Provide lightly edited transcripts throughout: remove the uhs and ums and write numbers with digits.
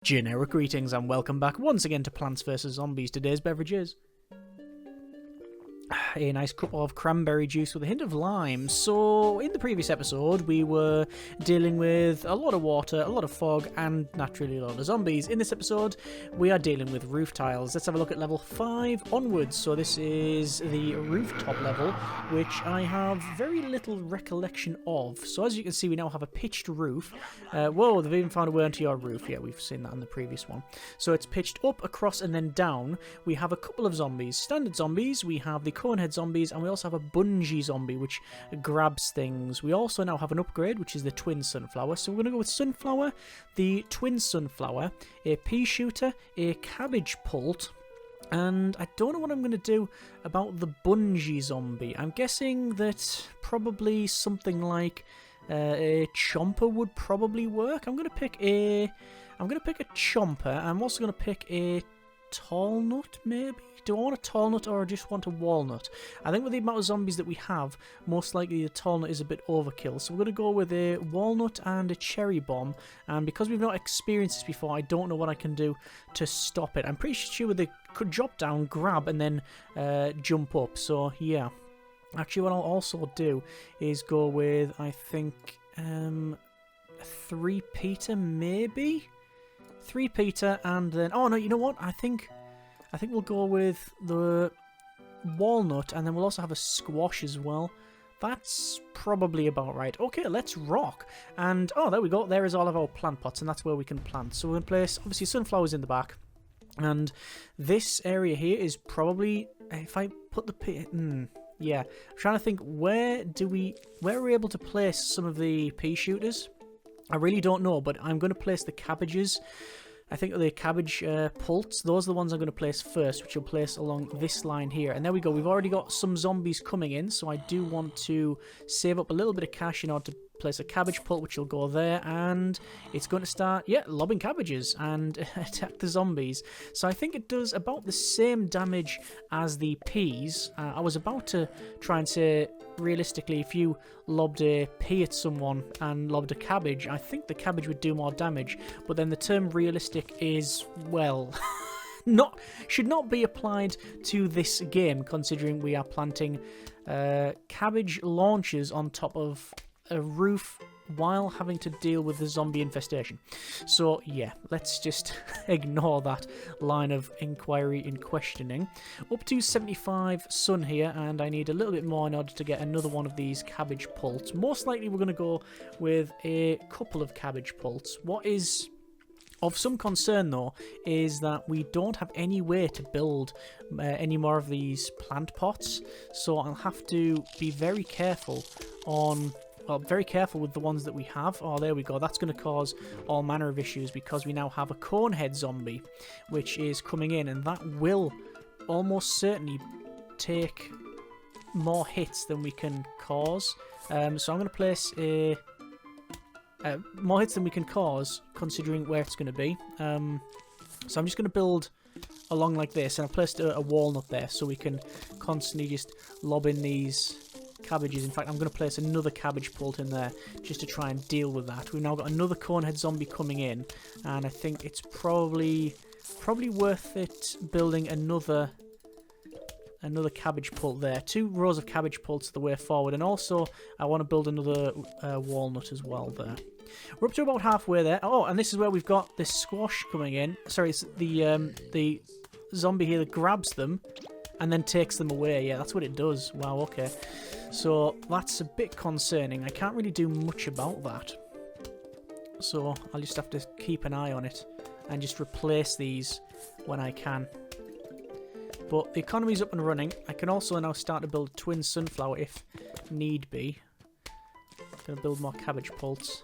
Generic greetings and welcome back once again to Plants vs Zombies. Today's beverage is a nice cup of cranberry juice with a hint of lime. So in the previous episode we were dealing with a lot of water, a lot of fog, and naturally a lot of zombies. In this episode we are dealing with roof tiles. Let's have a look at level 5 onwards. So this is the rooftop level, which I have very little recollection of. So as you can see, we now have a pitched roof. Whoa, they've even found a way onto your roof. Yeah, we've seen that on the previous one. So it's pitched up, across, and then down. We have a couple of zombies. Standard zombies, we have the conehead zombies, and we also have a bungee zombie which grabs things. We also now have an upgrade, which is the twin sunflower. So we're going to go with sunflower, the twin sunflower, a pea shooter, a cabbage pult, and I don't know what I'm going to do about the bungee zombie. I'm guessing that probably something like a chomper would probably work. I'm going to pick a chomper. I'm also going to pick a tall nut, maybe? Do I want a tall nut or just want a walnut? I think with the amount of zombies that we have, most likely the tall nut is a bit overkill. So we're going to go with a walnut and a cherry bomb. And because we've not experienced this before, I don't know what I can do to stop it. I'm pretty sure they could drop down, grab, and then jump up. So yeah. Actually, what I'll also do is go with, I think, 3 Peter, maybe? 3 Peter, and then... Oh, no, you know what? I think we'll go with the walnut, and then we'll also have a squash as well. That's probably about right. Okay, let's rock. And, oh, there we go. There is all of our plant pots, and that's where we can plant. So we're going to place, obviously, sunflowers in the back. And this area here is probably... If I put the... yeah. I'm trying to think, where are we able to place some of the pea shooters? I really don't know, but I'm going to place the cabbages. I think the cabbage pults, those are the ones I'm going to place first, which will place along this line here. And there we go. We've already got some zombies coming in, so I do want to save up a little bit of cash in order to place a cabbage pult, which will go there, and it's going to start, yeah, lobbing cabbages and attack the zombies. So I think it does about the same damage as the peas. I was about to try and say, realistically, if you lobbed a pea at someone and lobbed a cabbage, I think the cabbage would do more damage, but then the term realistic is, well... should not be applied to this game, considering we are planting cabbage launchers on top of a roof while having to deal with the zombie infestation. So yeah, let's just ignore that line of inquiry and questioning. Up to 75 sun here, and I need a little bit more in order to get another one of these cabbage pults. Most likely we're going to go with a couple of cabbage pults. What is of some concern, though, is that we don't have any way to build any more of these plant pots, so I'll have to be very careful on... Well, very careful with the ones that we have. Oh, there we go. That's going to cause all manner of issues because we now have a conehead zombie, which is coming in, and that will almost certainly take more hits than we can cause. So I'm going to place a... more hits than we can cause, considering where it's going to be. So I'm just going to build along like this, and I've placed a walnut there so we can constantly just lob in these cabbages. In fact, I'm going to place another cabbage pult in there just to try and deal with that. We've now got another conehead zombie coming in, and I think it's probably worth it building another cabbage pult there. 2 rows of cabbage pults are the way forward, and also I want to build another walnut as well there. We're up to about halfway there. Oh, and this is where we've got this squash coming in. Sorry, it's the zombie here that grabs them and then takes them away. Yeah, that's what it does. Wow, okay. So that's a bit concerning. I can't really do much about that. So I'll just have to keep an eye on it and just replace these when I can. But the economy's up and running. I can also now start to build a twin sunflower if need be. Gonna build more cabbage pults.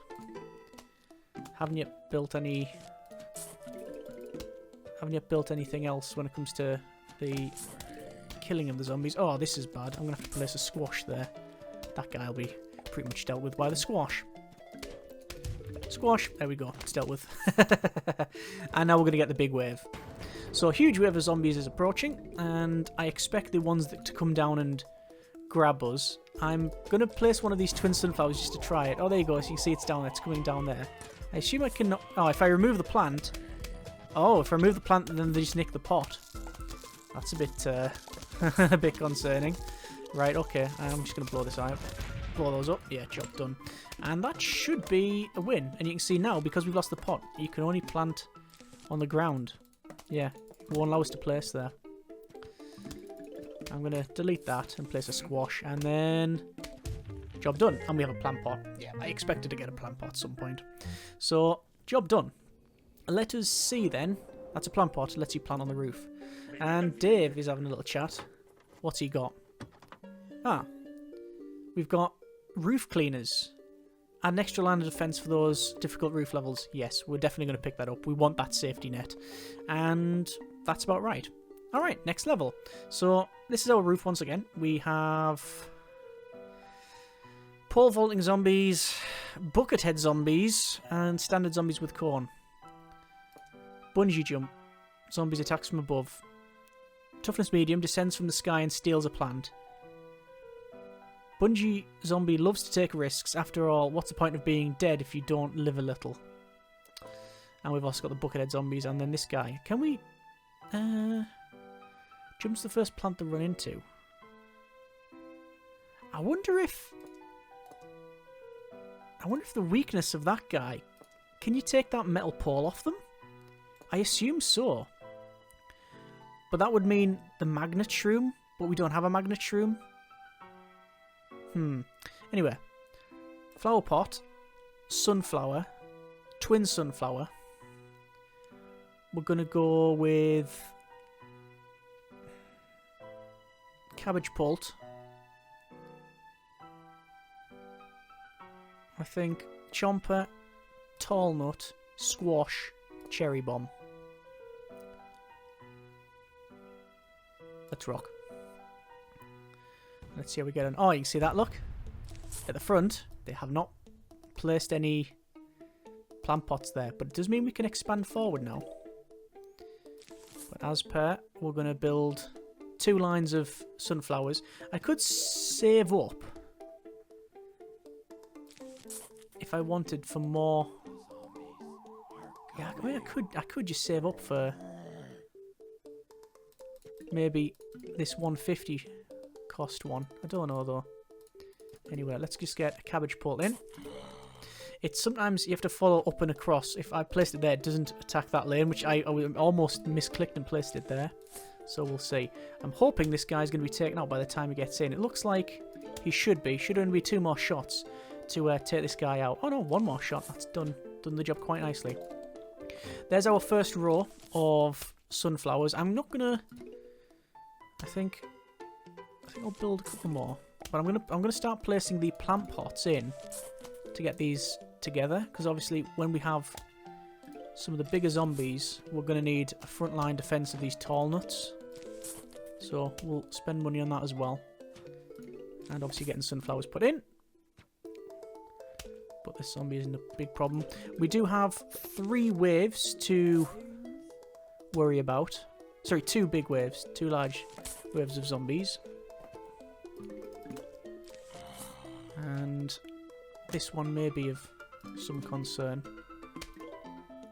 Haven't yet built anything else when it comes to the killing of the zombies. Oh, this is bad. I'm gonna have to place a squash there. That guy will be pretty much dealt with by the squash. Squash. There we go. It's dealt with. And now we're gonna get the big wave. So a huge wave of zombies is approaching, and I expect the ones to come down and grab us. I'm going to place one of these twin sunflowers just to try it. Oh, there you go. So you can see it's down there. It's coming down there. I assume I can... Oh, if I remove the plant, Oh, if I remove the plant, then they just nick the pot. That's a bit, a bit concerning. Right, okay. I'm just going to blow this out. Blow those up. Yeah, job done. And that should be a win. And you can see now, because we've lost the pot, you can only plant on the ground. Yeah, it won't allow us to place there. I'm going to delete that and place a squash. And then... job done. And we have a plant pot. Yeah, I expected to get a plant pot at some point. So, job done. Let us see then. That's a plant pot. Lets you plant on the roof. And Dave is having a little chat. What's he got? Ah. We've got roof cleaners. Add an extra line of defense for those difficult roof levels. Yes, we're definitely going to pick that up. We want that safety net. And that's about right. Alright, next level. So, this is our roof once again. We have... pole vaulting zombies, bucket head zombies, and standard zombies with corn. Bungee jump. Zombies attacks from above. Toughness medium, descends from the sky and steals a plant. Bungee zombie loves to take risks. After all, what's the point of being dead if you don't live a little? And we've also got the buckethead zombies, and then this guy. Can we... jumps the first plant to run into. I wonder if the weakness of that guy... Can you take that metal pole off them? I assume so. But that would mean the Magnet-shroom, but we don't have a Magnet-shroom. Anyway. Flower pot. Sunflower. Twin sunflower. We're going to go with... cabbage pult. I think chomper, tall nut, squash, cherry bomb. Let's rock. Let's see how we get on. Oh, you can see that, look. At the front, they have not placed any plant pots there. But it does mean we can expand forward now. But as per, we're going to build 2 lines of sunflowers. I could save up if I wanted for more. Yeah, I mean, I could just save up for maybe this 150 cost one. I don't know though. Anyway, let's just get a cabbage pult in. It's sometimes you have to follow up and across. If I placed it there, it doesn't attack that lane, which I almost misclicked and placed it there. So we'll see. I'm hoping this guy's going to be taken out by the time he gets in. It looks like he should be. Should only be 2 more shots to take this guy out. Oh no, 1 more shot. That's done the job quite nicely. There's our first row of sunflowers. I'm not gonna... I think I'll build a couple more. But I'm gonna start placing the plant pots in to get these together, because obviously when we have some of the bigger zombies, we're gonna need a frontline defense of these tall nuts. So we'll spend money on that as well. And obviously getting sunflowers put in. But this zombie isn't a big problem. We do have 3 waves to worry about. Sorry, 2 big waves. 2 large waves of zombies. And this one may be of some concern.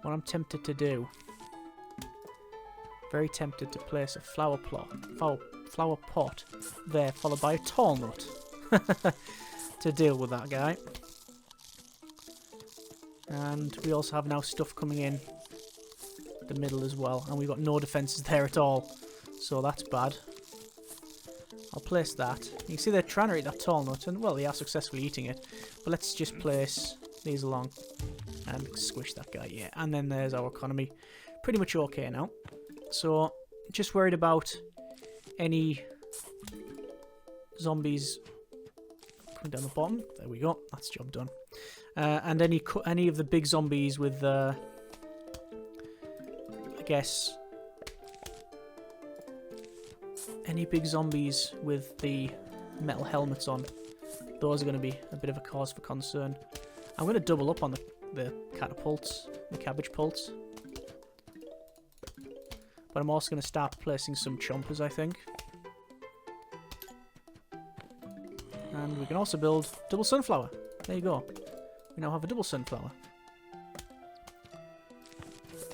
What I'm tempted to do... very tempted to place a flower pot there, followed by a tall nut. To deal with that guy. And we also have now stuff coming in the middle as well. And we've got no defences there at all. So that's bad. I'll place that. You can see they're trying to eat that tall nut. And, well, they are successfully eating it. But let's just place these along. And squish that guy, yeah. And then there's our economy. Pretty much okay now. So, just worried about any zombies coming down the bottom. There we go. That's job done. And any of the big zombies with, I guess, any big zombies with the metal helmets on. Those are going to be a bit of a cause for concern. I'm going to double up on the catapults, the cabbage pults. But I'm also going to start placing some chompers, I think. And we can also build double sunflower. There you go. We now have a double sunflower.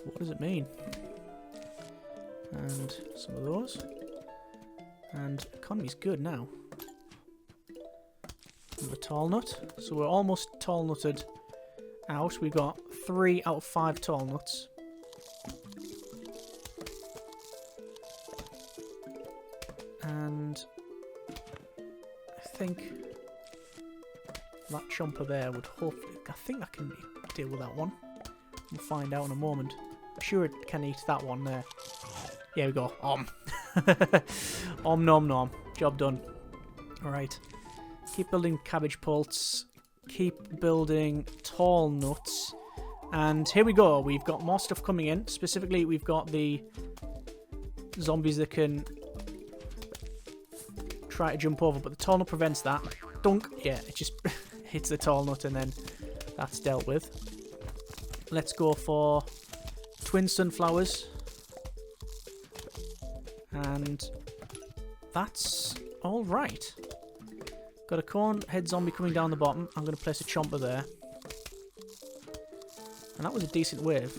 What does it mean? And some of those. And economy's good now. Another tall nut. So we're almost tall nutted out. We've got 3 out of 5 tall nuts. And I think that chomper there would hopefully... I think I can deal with that one. We'll find out in a moment. I'm sure it can eat that one there. Here we go. Om nom nom. Job done. Alright. Keep building cabbage pults. Keep building tall nuts. And here we go. We've got more stuff coming in. Specifically, we've got the zombies that can try to jump over, but the tall nut prevents that. Dunk. Yeah, it just hits the tall nut and then that's dealt with. Let's go for twin sunflowers. And that's all right. Got a corn head zombie coming down the bottom. I'm going to place a chomper there. And that was a decent wave.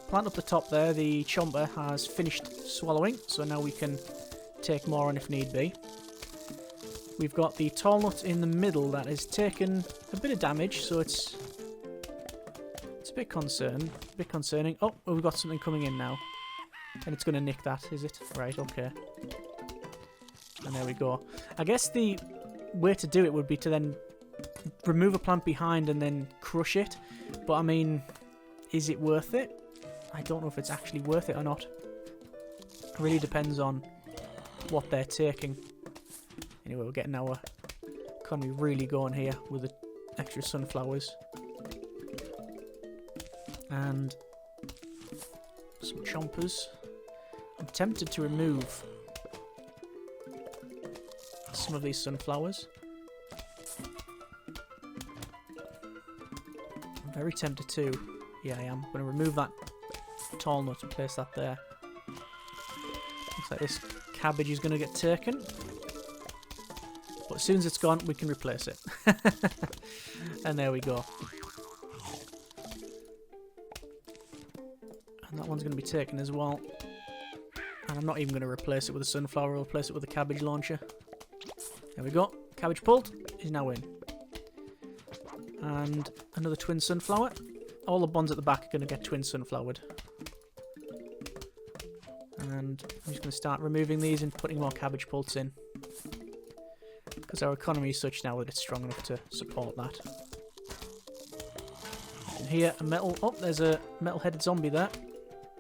Plant up the top there. The chomper has finished swallowing, so now we can take more on if need be. We've got the tall nut in the middle that has taken a bit of damage, so it's a bit concerning. Oh, we've got something coming in now. And it's going to nick that, is it? Right, okay. And there we go. I guess the way to do it would be to then remove a plant behind and then crush it. But, I mean, is it worth it? I don't know if it's actually worth it or not. It really depends on what they're taking. Anyway, we're getting our economy really going here with the extra sunflowers. And some chompers. I'm tempted to remove some of these sunflowers. I'm very tempted to. Yeah, I am. I'm going to remove that tall nut and place that there. Looks like this cabbage is going to get taken. But as soon as it's gone, we can replace it. And there we go. And that one's going to be taken as well. And I'm not even going to replace it with a sunflower, I'll replace it with a cabbage launcher. There we go. Cabbage pult is now in. And another twin sunflower. All the ones at the back are going to get twin sunflowered. And I'm just going to start removing these and putting more cabbage pults in. Because our economy is such now that it's strong enough to support that. And here, a metal... Oh, there's a metal-headed zombie there.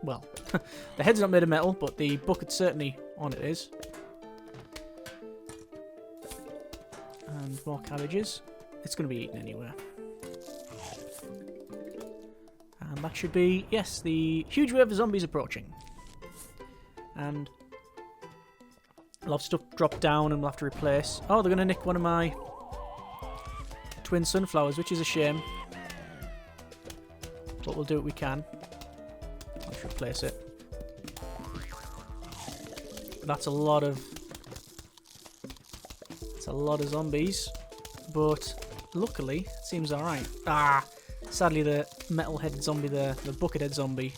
Well, the head's not made of metal, but the bucket certainly on it is. And more cabbages. It's going to be eaten anywhere. And that should be, yes, the huge wave of zombies approaching. And a lot of stuff dropped down and we'll have to replace. Oh, they're going to nick one of my twin sunflowers, which is a shame. But we'll do what we can. Let's replace it. That's a lot of... It's a lot of zombies. But luckily, it seems alright. Ah! Sadly, the metal-headed zombie there, the bucket-head zombie,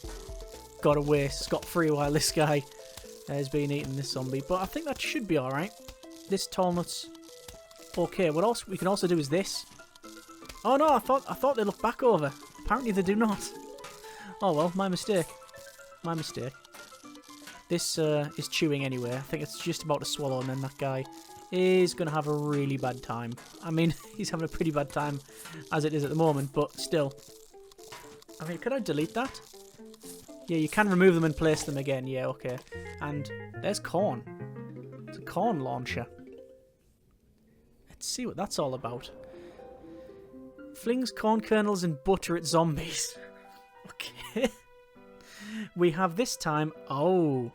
got away scot-free while this guy has been eating this zombie. But I think that should be alright. This tall nut's okay. What else we can also do is this. Oh no, I thought they looked back over. Apparently they do not. Oh well, my mistake. My mistake. This is chewing anyway. I think it's just about to swallow, and then that guy is going to have a really bad time. I mean, he's having a pretty bad time as it is at the moment, but still. I mean, could I delete that? Yeah, you can remove them and place them again. Yeah, okay. And there's corn. It's a corn launcher. Let's see what that's all about. Flings corn kernels and butter at zombies. Okay. We have this time, oh,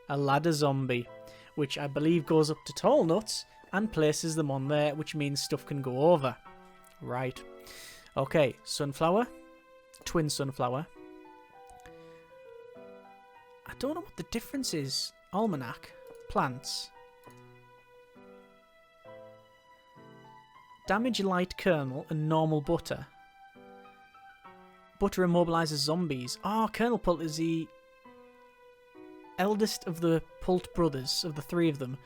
a ladder zombie, which I believe goes up to tall nuts and places them on there, which means stuff can go over. Right. Okay, sunflower, twin sunflower. I don't know what the difference is. Almanac, plants. Damage light kernel and normal butter. Butter immobilizes zombies. Oh, kernel pult is the eldest of the Pult brothers, of the three of them.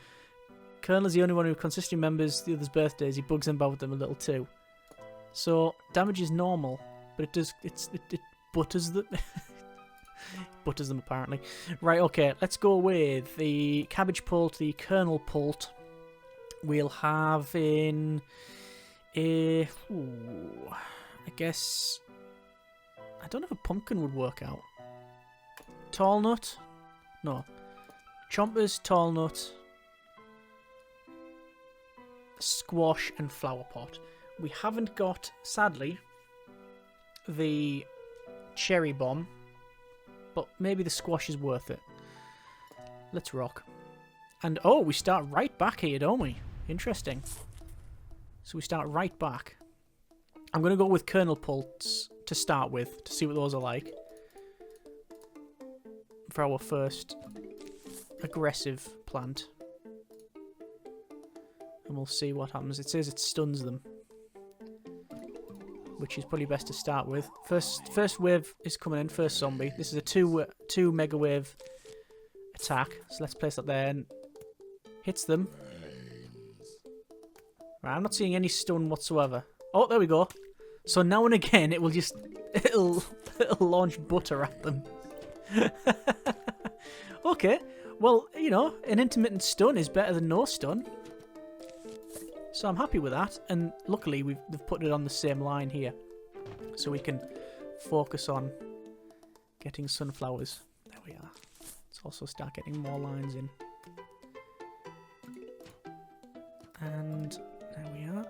Kernel's the only one who consistently remembers the others' birthdays. He bugs them about with them a little too. So damage is normal, but it butters them. Butters them apparently. Right, okay, let's go with the cabbage pult, the kernel pult. We'll have in a... I guess... I don't know if a pumpkin would work out. Tall nut? No. Chompers, tall nut, squash and flower pot. We haven't got, sadly, the cherry bomb, but maybe the squash is worth it. Let's rock. And oh, we start right back here, don't we? Interesting. So we start right back. I'm going to go with kernel pults to start with, to see what those are like. For our first aggressive plant. And we'll see what happens. It says it stuns them, which is probably best to start with. First wave is coming in, first zombie. This is a two mega wave attack. So let's place that there and hits them. Right, I'm not seeing any stun whatsoever. Oh, there we go. So now and again it will just it'll launch butter at them. Okay. Well, you know, an intermittent stun is better than no stun. So I'm happy with that, and luckily they've put it on the same line here, so we can focus on getting sunflowers. There we are. Let's also start getting more lines in. And there we are.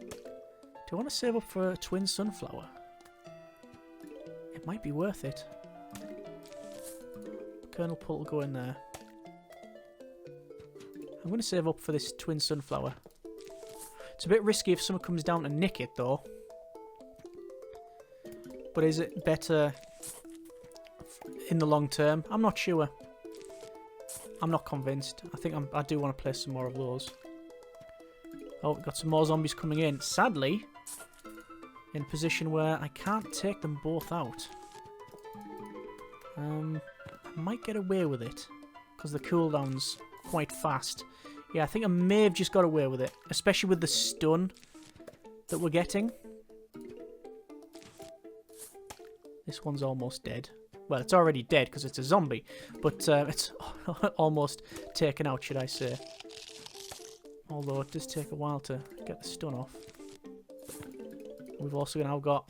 Do I want to save up for a twin sunflower? It might be worth it. Kernel pult will go in there. I'm going to save up for this twin sunflower. It's a bit risky if someone comes down to nick it, though. But is it better in the long term? I'm not sure. I'm not convinced. I think I do want to place some more of those. Oh, we've got some more zombies coming in. Sadly, in a position where I can't take them both out. I might get away with it, because the cooldown's quite fast. Yeah, I think I may have just got away with it, especially with the stun that we're getting. This one's almost dead. Well, it's already dead because it's a zombie, but it's almost taken out, should I say. Although it does take a while to get the stun off. We've also now got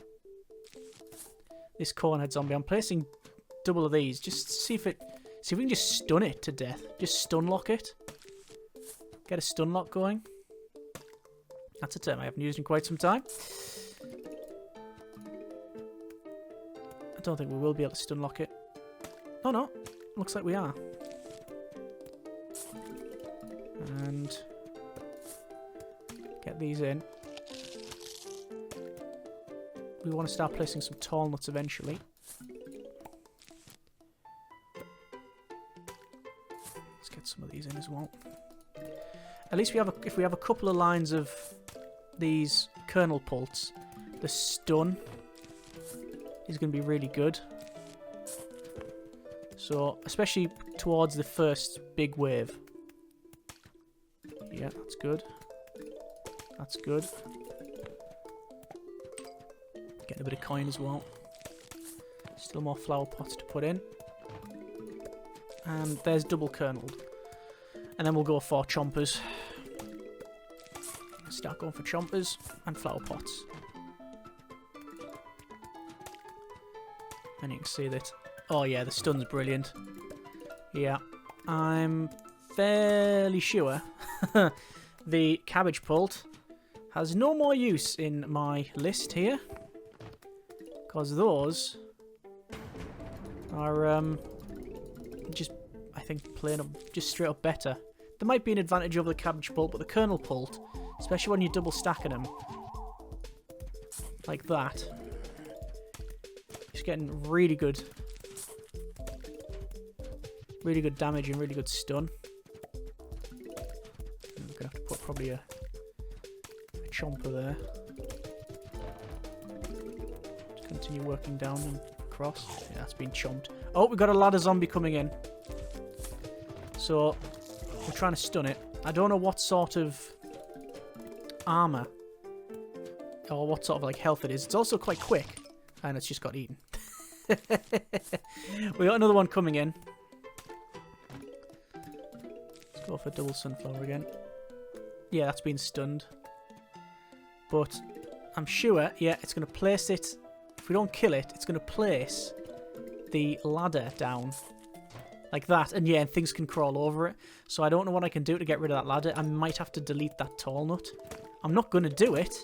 this cornhead zombie. I'm placing double of these just to see if we can just stun it to death. Just stun lock it. Get a stun lock going. That's a term I haven't used in quite some time. I don't think we will be able to stun lock it. Oh no, looks like we are. And get these in. We want to start placing some tall nuts eventually. Let's get some of these in as well. At least if we have a couple of lines of these kernel pults, the stun is going to be really good. So, especially towards the first big wave. Yeah, that's good. That's good. Getting a bit of coin as well. Still more flower pots to put in. And there's double kerneled. And then we'll go for chompers. Start going for chompers and flower pots. And you can see that... Oh yeah, the stun's brilliant. Yeah. I'm fairly sure the cabbage pult has no more use in my list here. Because those are just, I think, plain up, just straight up better. There might be an advantage over the cabbage pult, but the kernel pult, especially when you're double stacking them, like that, it's getting really good damage and really good stun. I'm gonna have to put probably a chomper there. Just continue working down and across. Yeah, that's been chomped. Oh, we've got a ladder zombie coming in. So, we're trying to stun it. I don't know what sort of armor or what sort of like health it is. It's also quite quick, and it's just got eaten. We got another one coming in. Let's go for double sunflower again. Yeah, that's been stunned. But I'm sure, yeah, it's going to place it. If we don't kill it, it's going to place the ladder down like that. And yeah, and things can crawl over it. So I don't know what I can do to get rid of that ladder. I might have to delete that tall nut. I'm not going to do it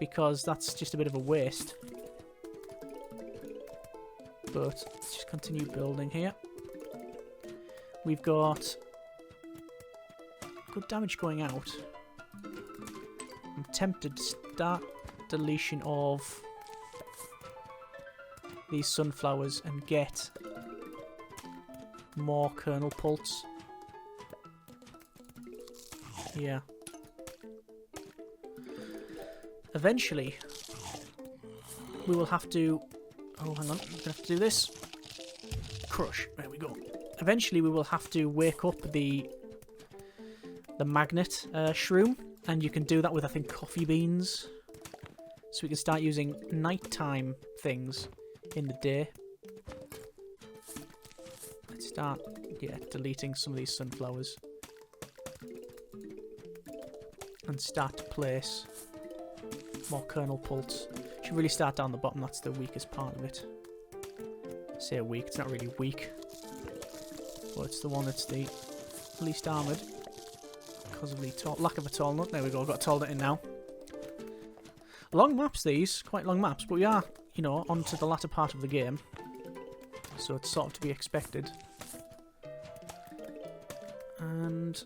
because that's just a bit of a waste. But let's just continue building here. We've got good damage going out. I'm tempted to start deletion of these sunflowers and get more kernel pults. Yeah. Eventually, we will have to... Oh, hang on. I'm going to have to do this. Crush. There we go. Eventually, we will have to wake up the Magnet-shroom. And you can do that with, I think, coffee beans. So we can start using nighttime things in the day. Let's start, yeah, deleting some of these sunflowers. And start to place more kernel pults. Should really start down the bottom, that's the weakest part of it. I say weak, it's not really weak. But it's the one that's the least armoured. Because of the lack of a tall nut. There we go, I've got a tall nut in now. Long maps these, quite long maps, but we are, you know, onto the latter part of the game. So it's sort of to be expected. And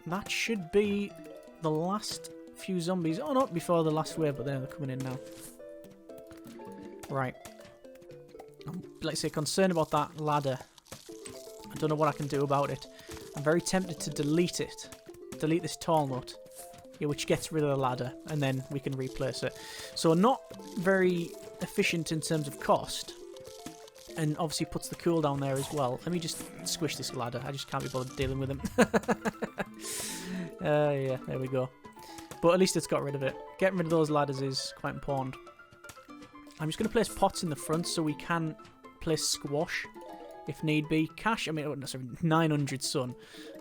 that should be the last few zombies. Oh, not before the last wave, but they're coming in now. Right. I'm, like I say, concerned about that ladder. I don't know what I can do about it. I'm very tempted to delete it. Delete this tall nut. Yeah, which gets rid of the ladder, and then we can replace it. So not very efficient in terms of cost. And obviously puts the cooldown there as well. Let me just squish this ladder. I just can't be bothered dealing with him. Yeah, there we go. But at least it's got rid of it. Getting rid of those ladders is quite important. I'm just going to place pots in the front so we can place squash if need be. Cash, I mean, oh, no, sorry, 900 sun.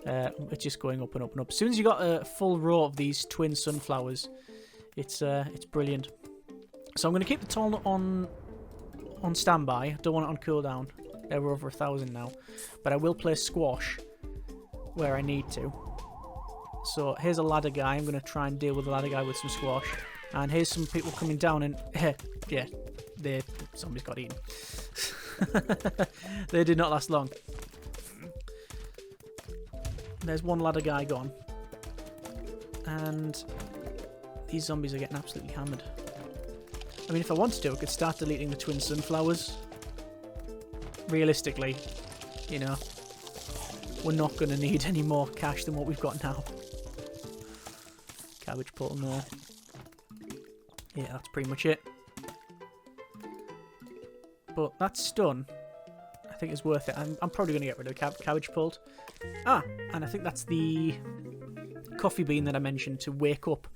It's just going up and up and up. As soon as you got a full row of these twin sunflowers, it's brilliant. So I'm going to keep the tall nut on standby. Don't want it on cooldown. We're over 1,000 now. But I will place squash where I need to. So here's a ladder guy. I'm going to try and deal with the ladder guy with some squash. And here's some people coming down and... yeah, the zombies got eaten. They did not last long. There's one ladder guy gone. And these zombies are getting absolutely hammered. I mean, if I wanted to, I could start deleting the twin sunflowers. Realistically, you know, we're not going to need any more cash than what we've got now. Cabbage pulp in there. Yeah, that's pretty much it. But that stun, I think, is worth it. I'm probably going to get rid of the cabbage pult. Ah, and I think that's the coffee bean that I mentioned to wake up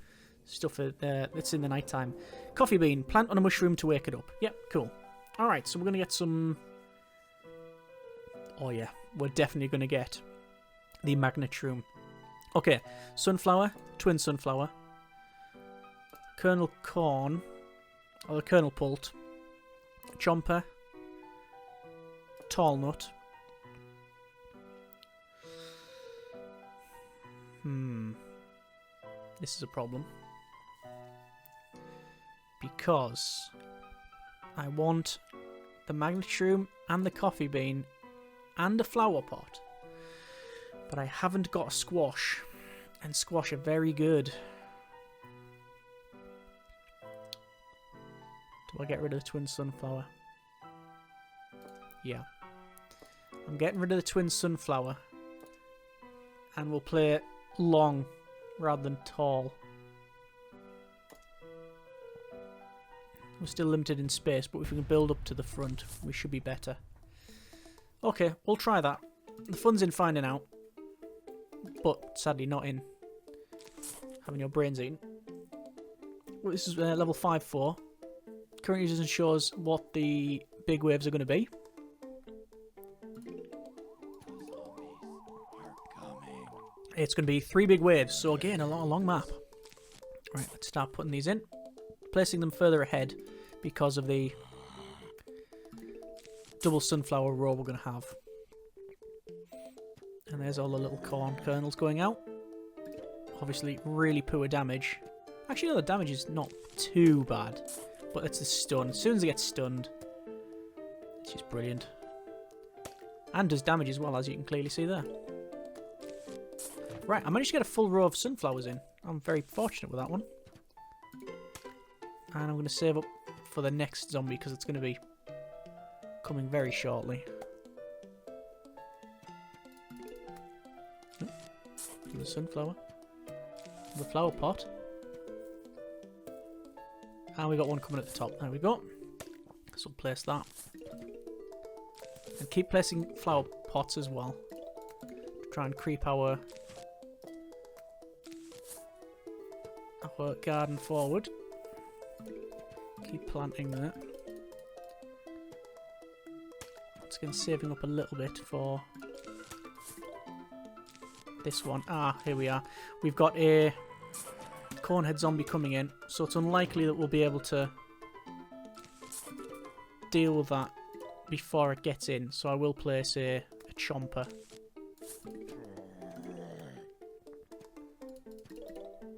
stuff that's in the night time. Coffee bean, plant on a mushroom to wake it up. Yep, cool. Alright, so we're going to get some... Oh yeah, we're definitely going to get the Magnet-shroom. Okay, sunflower, twin sunflower, kernel corn, or the kernel pult, chomper, tall nut. This is a problem. Because I want the Magnet-shroom and the coffee bean and a flower pot. But I haven't got a squash. And squash are very good. Do I get rid of the twin sunflower? Yeah. I'm getting rid of the twin sunflower. And we'll play it long rather than tall. We're still limited in space, but if we can build up to the front, we should be better. Okay, we'll try that. The fun's in finding out, but sadly not in having your brains eaten. Well, this is level 5-4. Currently doesn't show us what the big waves are going to be. It's going to be 3 big waves, so again, a long map. Right, let's start putting these in. Placing them further ahead because of the double sunflower row we're going to have. And there's all the little corn kernels going out. Obviously, really poor damage. Actually, no, the damage is not too bad. But it's the stun. As soon as it gets stunned, it's just brilliant. And does damage as well, as you can clearly see there. Right, I managed to get a full row of sunflowers in. I'm very fortunate with that one. And I'm going to save up for the next zombie because it's going to be coming very shortly. The sunflower. The flower pot. And we got one coming at the top. There we go. So we'll place that. And keep placing flower pots as well. Try and creep our garden forward. Keep planting there. Once again, saving up a little bit for this one. Ah, here we are. We've got a cornhead zombie coming in, so it's unlikely that we'll be able to deal with that before it gets in. So I will place a chomper.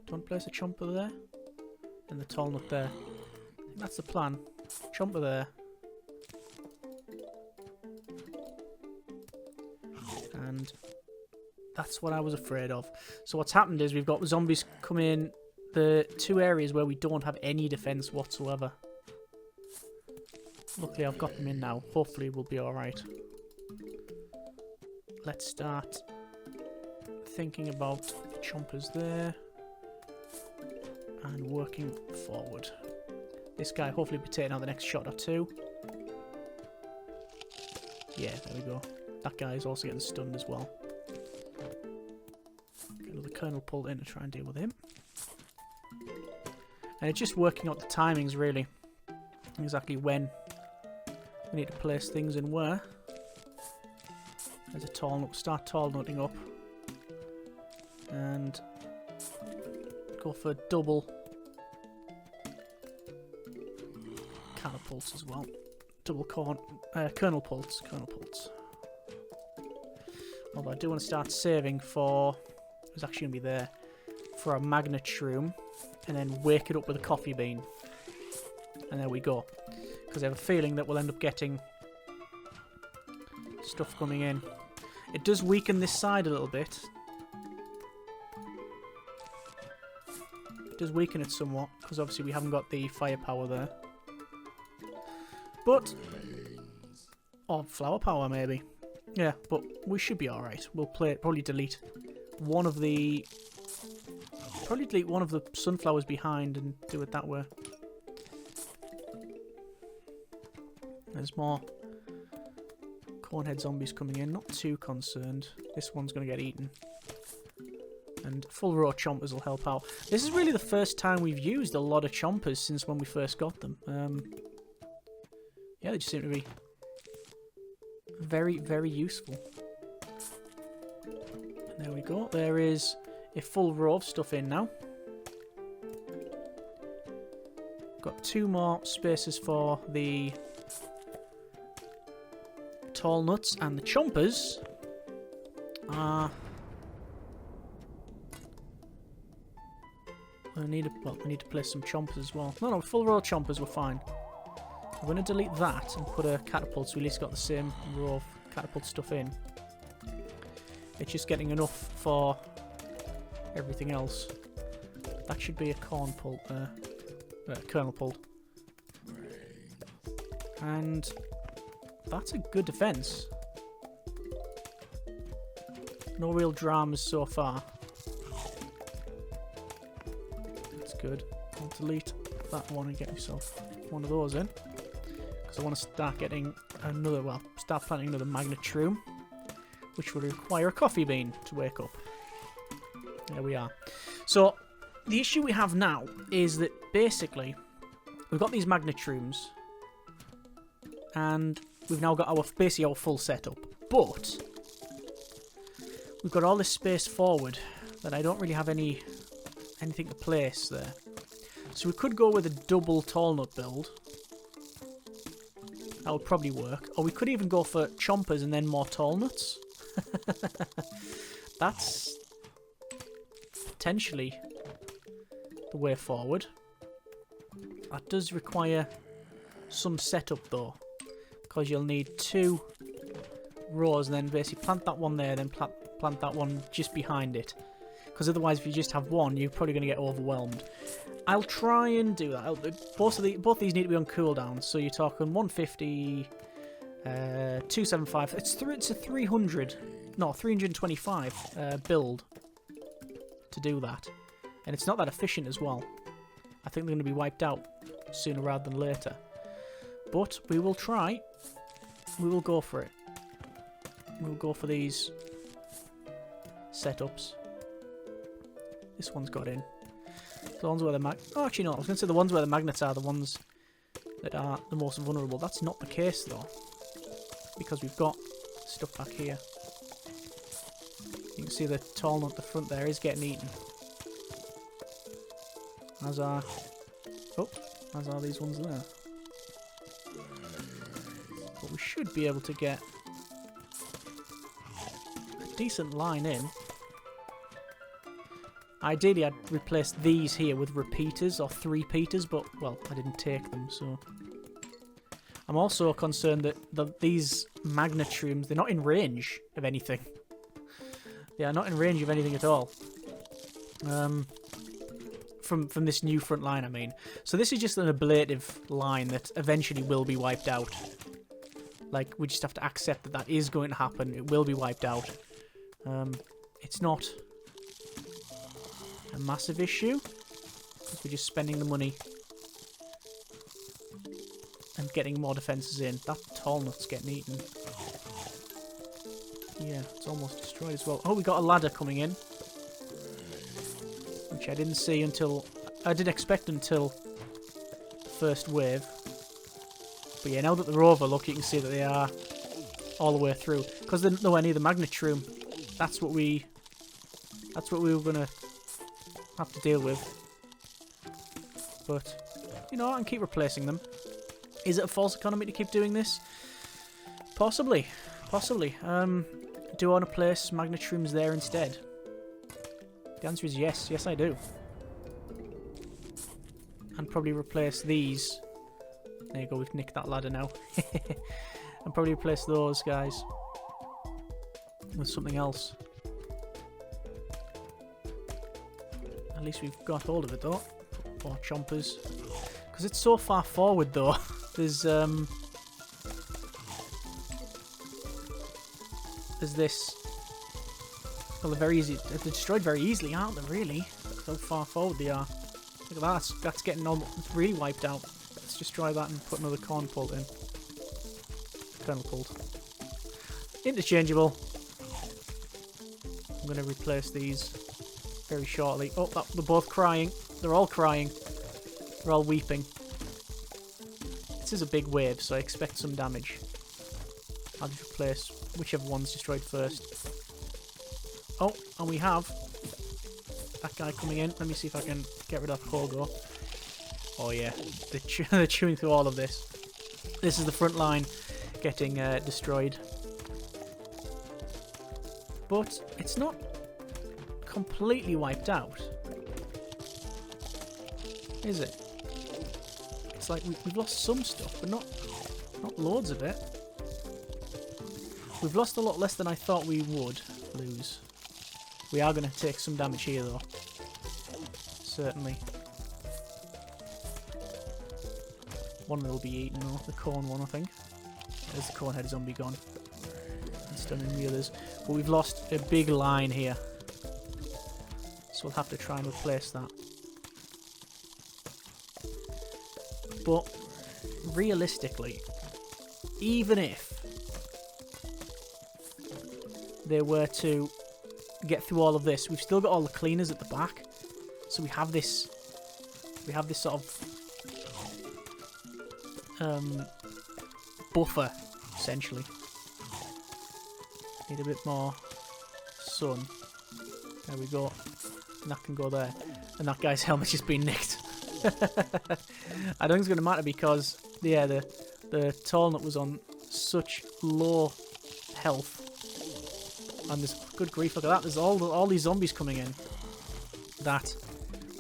Don't place a chomper there, and the tall nut there. I think that's the plan. Chomper there. And that's what I was afraid of. So what's happened is we've got zombies come in the 2 areas where we don't have any defense whatsoever. Luckily I've got them in now. Hopefully we'll be alright. Let's start thinking about chompers there. And working forward. This guy hopefully will be taking out the next shot or 2. Yeah, there we go. That guy is also getting stunned as well. Get another kernel pulled in to try and deal with him. And it's just working out the timings really. Exactly when we need to place things and where. There's a tall nut. Start tall nutting up. And go for double catapults as well. Double kernel pults. Although I do want to start saving for, it's actually going to be there, for a Magnet-shroom, and then wake it up with a coffee bean. And there we go. Because I have a feeling that we'll end up getting stuff coming in. It does weaken this side a little bit. It does weaken it somewhat, because obviously we haven't got the firepower there. But, or flower power maybe. Yeah, but we should be alright. We'll probably delete one of the sunflowers behind and do it that way. There's more cornhead zombies coming in. Not too concerned. This one's going to get eaten. And full row chompers will help out. This is really the first time we've used a lot of chompers since when we first got them. Yeah, they just seem to be very, very useful. And there we go. There is a full row of stuff in now. Got 2 more spaces for the tall nuts and the chompers. We need to place some chompers as well. No, full row chompers were fine. I'm going to delete that and put a catapult so we at least got the same row of catapult stuff in. It's just getting enough for everything else. That should be a corn pult there. Kernel pult. And that's a good defense. No real dramas so far. That's good. I'll delete that one and get myself one of those in. Because I want to start getting another, well, start planting another Magnet-shroom. Which would require a coffee bean to wake up. There we are. So, the issue we have now is that basically, we've got these Magnet-shrooms. And we've now got basically our full setup. But we've got all this space forward that I don't really have anything to place there. So we could go with a double tall nut build. That would probably work. Or we could even go for chompers and then more tall nuts. That's potentially the way forward. That does require some setup though, because you'll need 2 rows and then basically plant that one there, then plant that one just behind it. Because otherwise, if you just have one, you're probably going to get overwhelmed. I'll try and do that. Both these need to be on cooldown, so you're talking 150, 275. It's a 325 build to do that, and it's not that efficient as well. I think they're going to be wiped out sooner rather than later. But we will try. We will go for it. We'll go for these setups. This one's got in. The ones where the oh, actually no, I was going to say the ones where the magnets are the ones that are the most vulnerable. That's not the case though, because we've got stuff back here. You can see the tall nut at the front there is getting eaten. As are these ones there. But we should be able to get a decent line in. Ideally, I'd replace these here with repeaters or 3-peaters, but, well, I didn't take them, so... I'm also concerned that these Magnet-shrooms, they're not in range of anything. They are not in range of anything at all. From this new front line, I mean. So this is just an ablative line that eventually will be wiped out. Like, we just have to accept that that is going to happen. It will be wiped out. It's not a massive issue. We're just spending the money and getting more defences in. That tall nut's getting eaten. Yeah, it's almost destroyed as well. Oh, we got a ladder coming in, which I didn't see until... I didn't expect until the first wave. But yeah, now that they're over, look, you can see that they are all the way through. Because they're nowhere near the Magnet-shroom. That's what we were going to have to deal with. But, you know, I can keep replacing them. Is it a false economy to keep doing this? Possibly. Possibly. Do I want to place Magnet-shrooms there instead? The answer is yes. Yes, I do. And probably replace these. There you go, we've nicked that ladder now. And probably replace those guys with something else. At least we've got hold of it though. Or chompers. Because it's so far forward though. There's this. Well, they're very easy. They're destroyed very easily, aren't they? Really? That's how far forward they are. Look at that. That's getting almost really wiped out. Let's just try that and put another corn pult in. Kernel pult. Interchangeable. I'm going to replace these very shortly. Oh, they're both crying. They're all crying. They're all weeping. This is a big wave, so I expect some damage. I'll just replace whichever one's destroyed first. Oh, and we have that guy coming in. Let me see if I can get rid of Pogo. Oh yeah, they're chewing through all of this. This is the front line getting destroyed. But it's not completely wiped out, is it? It's like we've lost some stuff, but not loads of it. We've lost a lot less than I thought we would lose. We are going to take some damage here, though. Certainly. One will be eaten, though. The corn one, I think. There's the corn head zombie gone. And stunning the others. But we've lost a big line here. So we'll have to try and replace that. But realistically, even if they were to get through all of this, we've still got all the cleaners at the back. So we have this sort of buffer, essentially. Need a bit more sun. There we go. And that can go there. And that guy's helmet just been nicked. I don't think it's going to matter because, yeah, the tall nut was on such low health. And there's, good grief, look at that. There's all these zombies coming in that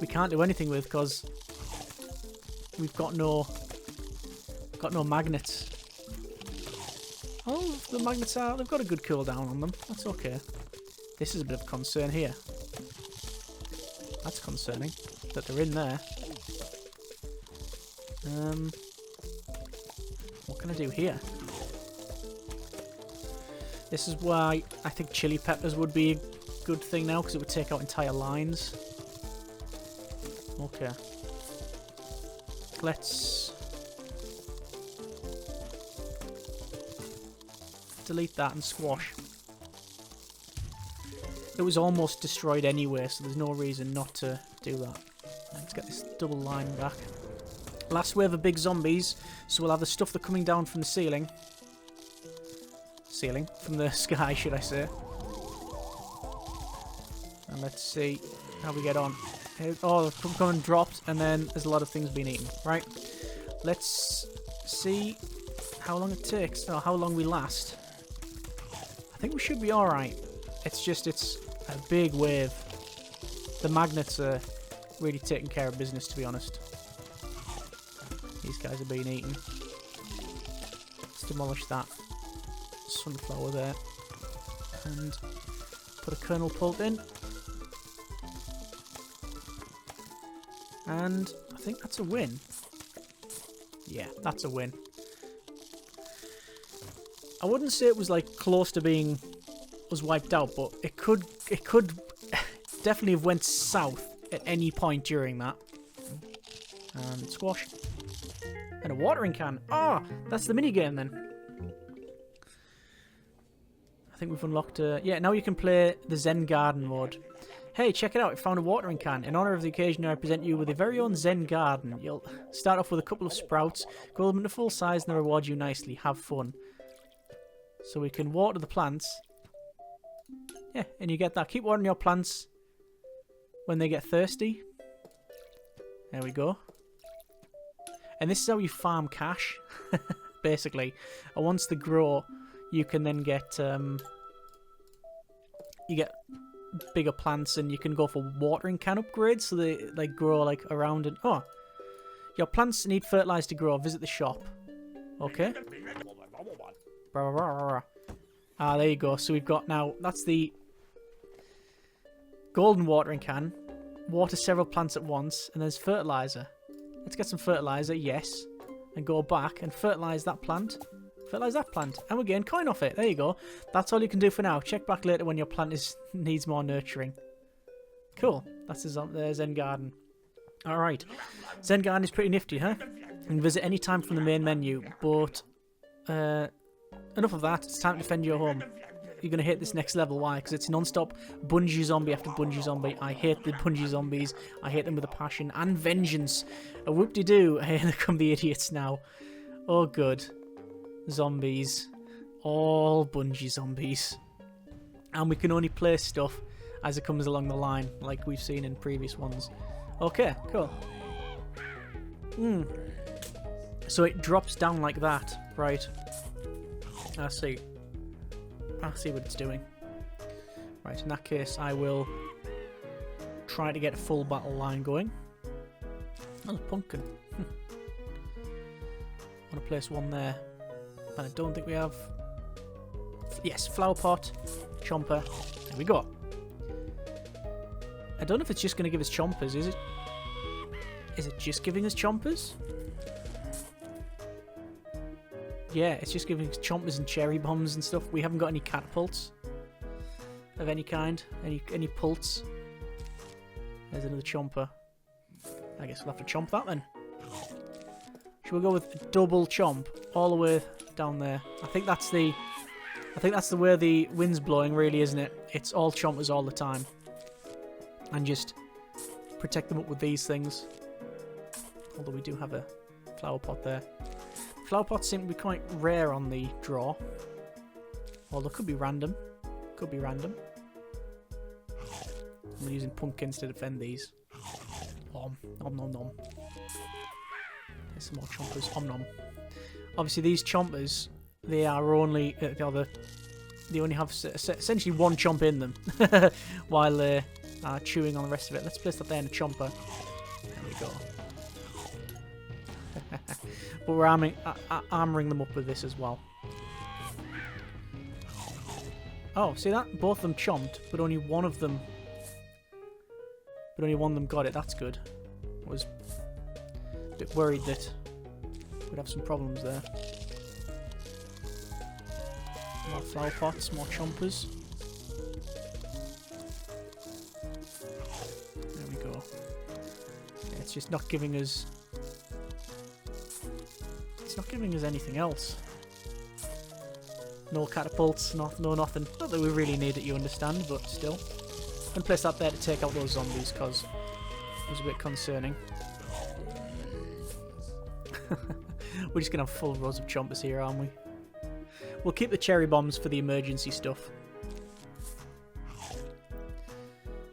we can't do anything with because we've got no magnets. Oh, the magnets they've got a good cooldown on them. That's okay. This is a bit of a concern here. That's concerning that they're in there. What can I do here? This is why I think chili peppers would be a good thing now, because it would take out entire lines. Okay. Let's delete that and squash. It was almost destroyed anyway, so there's no reason not to do that. Let's get this double line back. Last wave of big zombies, so we'll have the stuff that are coming down from the ceiling. From the sky, should I say. And let's see how we get on. Oh, come and dropped, and then there's a lot of things being eaten. Right, let's see how long it takes, or how long we last. I think we should be alright. It's just, it's a big wave. The magnets are really taking care of business, to be honest. These guys are being eaten. Let's demolish that. Sunflower there. And put a kernel pult in. And I think that's a win. Yeah, that's a win. I wouldn't say it was like close to being was wiped out, but it could definitely have went south at any point during that. And squash. And a watering can. Ah, that's the minigame then. I think we've unlocked yeah, now you can play the Zen Garden mode. Hey, check it out, I found a watering can. In honour of the occasion, I present you with a very own Zen Garden. You'll start off with a couple of sprouts, grow them into full size, and they'll reward you nicely. Have fun. So we can water the plants. Yeah, and you get that. Keep watering your plants when they get thirsty. There we go. And this is how you farm cash, basically. And once they grow, you can then get you get bigger plants, and you can go for watering can upgrades, so they like grow like around and oh, your plants need fertilizer to grow. Visit the shop. Okay. Ah, there you go. So we've got now, that's the golden watering can. Water several plants at once, and there's fertilizer. Let's get some fertilizer, yes, and go back and fertilize that plant. Fertilize that plant, and we're getting coin off it. There you go. That's all you can do for now. Check back later when your plant needs more nurturing. Cool. That's the Zen Garden. Alright. Zen Garden is pretty nifty, huh? You can visit any time from the main menu, but enough of that. It's time to defend your home. You're going to hate this next level. Why? Because it's non-stop bungee zombie after bungee zombie. I hate the bungee zombies. I hate them with a passion and vengeance. A whoop-de-doo. Here come the idiots now. Oh, good. Zombies. All bungee zombies. And we can only play stuff as it comes along the line, like we've seen in previous ones. Okay, cool. So it drops down like that, right? I see. I see what it's doing. Right, in that case, I will try to get a full battle line going. Oh, pumpkin. I want to place one there. And I don't think we have... Yes, flower pot, chomper. There we go. I don't know if it's just going to give us chompers, is it? Is it just giving us chompers? Yeah, it's just giving us chompers and cherry bombs and stuff. We haven't got any catapults of any kind. Any pults. There's another chomper. I guess we'll have to chomp that then. Should we go with a double chomp all the way down there? I think that's the way the wind's blowing, really, isn't it? It's all chompers all the time. And just protect them up with these things. Although we do have a flower pot there. Flower pots seem to be quite rare on the draw. Although could be random. Could be random. I'm using pumpkins to defend these. Nom nom nom. There's some more chompers. Om nom. Obviously these chompers, they are only they only have essentially one chomp in them while they are chewing on the rest of it. Let's place that there in a chomper. There we go. But we're armouring them up with this as well. Oh, see that? Both of them chomped, but only one of them got it. That's good. I was a bit worried that we'd have some problems there. More flower pots, more chompers. There we go. Yeah, it's just not giving us... It's not giving us anything else. No catapults, no nothing. Not that we really need it, you understand, but still. And place that there to take out those zombies, because it was a bit concerning. We're just going to have full rows of chompers here, aren't we? We'll keep the cherry bombs for the emergency stuff.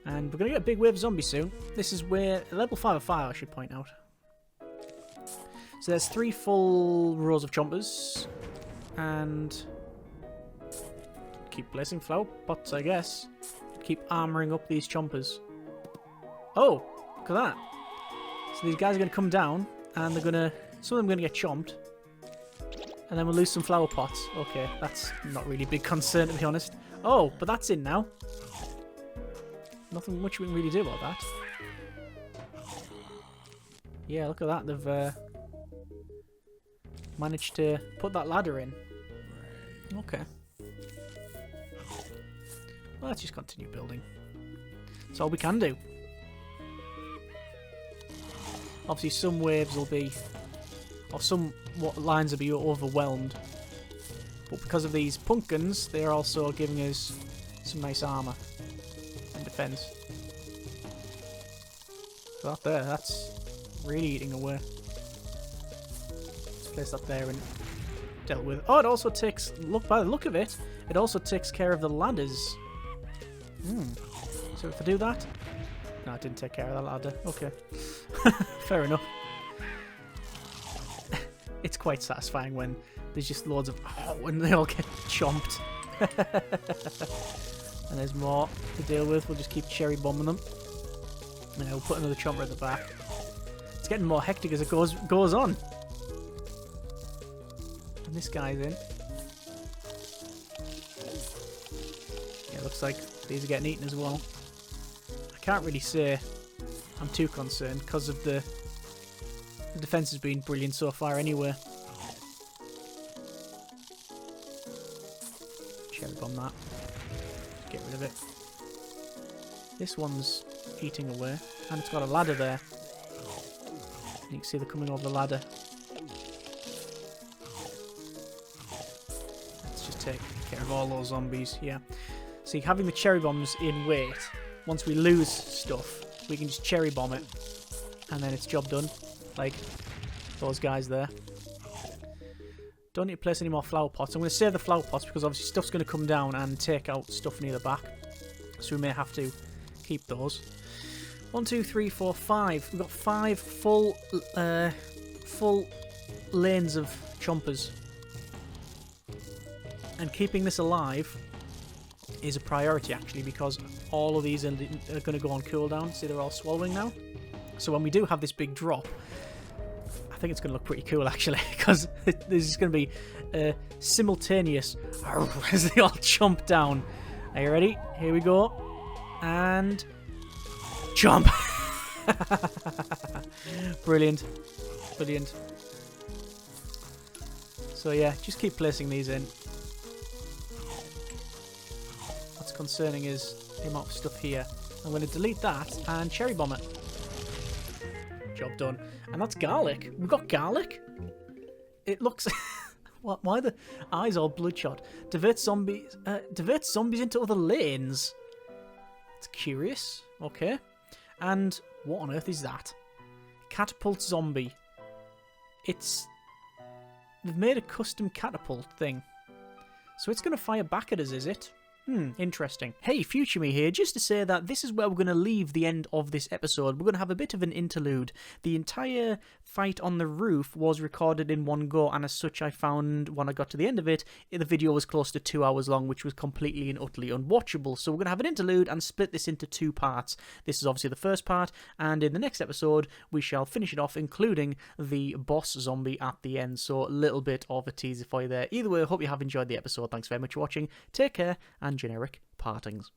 And we're going to get a big wave of zombies soon. This is where level 5 of fire, I should point out. So there's 3 full rows of chompers. And... keep placing flower pots, I guess. Keep armouring up these chompers. Oh, look at that. So these guys are going to come down, and they're going to... some of them are going to get chomped. And then we'll lose some flower pots. Okay, that's not really a big concern, to be honest. Oh, but that's in now. Nothing much we can really do about that. Yeah, look at that. They've managed to put that ladder in. Okay. Well, let's just continue building. That's all we can do. Obviously, some waves will be... or some lines will be overwhelmed. But because of these pumpkins, they're also giving us some nice armour and defence. So that there, that's really eating away. Let's place that there and dealt with. Oh, it also takes... look, by the look of it, it also takes care of the ladders. So if I do that... no, it didn't take care of that ladder. Okay. Fair enough. It's quite satisfying when there's just loads of... oh, when they all get chomped. And there's more to deal with. We'll just keep cherry bombing them. And we'll put another chomper at the back. It's getting more hectic as it goes on. And this guy's in. Yeah, looks like these are getting eaten as well. I can't really say I'm too concerned because of the defense has been brilliant so far anyway. Cherry bomb that. Get rid of it. This one's eating away, and it's got a ladder there. You can see they're coming over the ladder. Let's just take care of all those zombies. Yeah. See, having the cherry bombs in wait, once we lose stuff, we can just cherry bomb it, and then it's job done. Like those guys there. Don't need to place any more flower pots. I'm going to save the flower pots because obviously stuff's going to come down and take out stuff near the back. So we may have to keep those. 1, 2, 3, 4, 5. We've got 5 full lanes of chompers. And keeping this alive is a priority actually because all of these are going to go on cooldown. See, they're all swallowing now. So when we do have this big drop, I think it's going to look pretty cool actually because this is going to be simultaneous as they all chomp down. Are you ready? Here we go. And chomp! Brilliant. Brilliant. So yeah, just keep placing these in. What's concerning is the amount of stuff here. I'm going to delete that and cherry bomb it. Job job done. And that's garlic. We've got garlic. It looks... Why are the eyes all bloodshot? Divert zombies into other lanes. It's curious. Okay. And what on earth is that? Catapult zombie. They've made a custom catapult thing. So it's going to fire back at us, is it? Interesting. Hey, Future Me here, just to say that this is where we're going to leave the end of this episode. We're going to have a bit of an interlude. The entire fight on the roof was recorded in one go, and as such I found, when I got to the end of it, the video was close to 2 hours long, which was completely and utterly unwatchable. So we're going to have an interlude and split this into 2 parts. This is obviously the first part, and in the next episode, we shall finish it off, including the boss zombie at the end. So a little bit of a teaser for you there. Either way, I hope you have enjoyed the episode. Thanks very much for watching. Take care, and generic partings.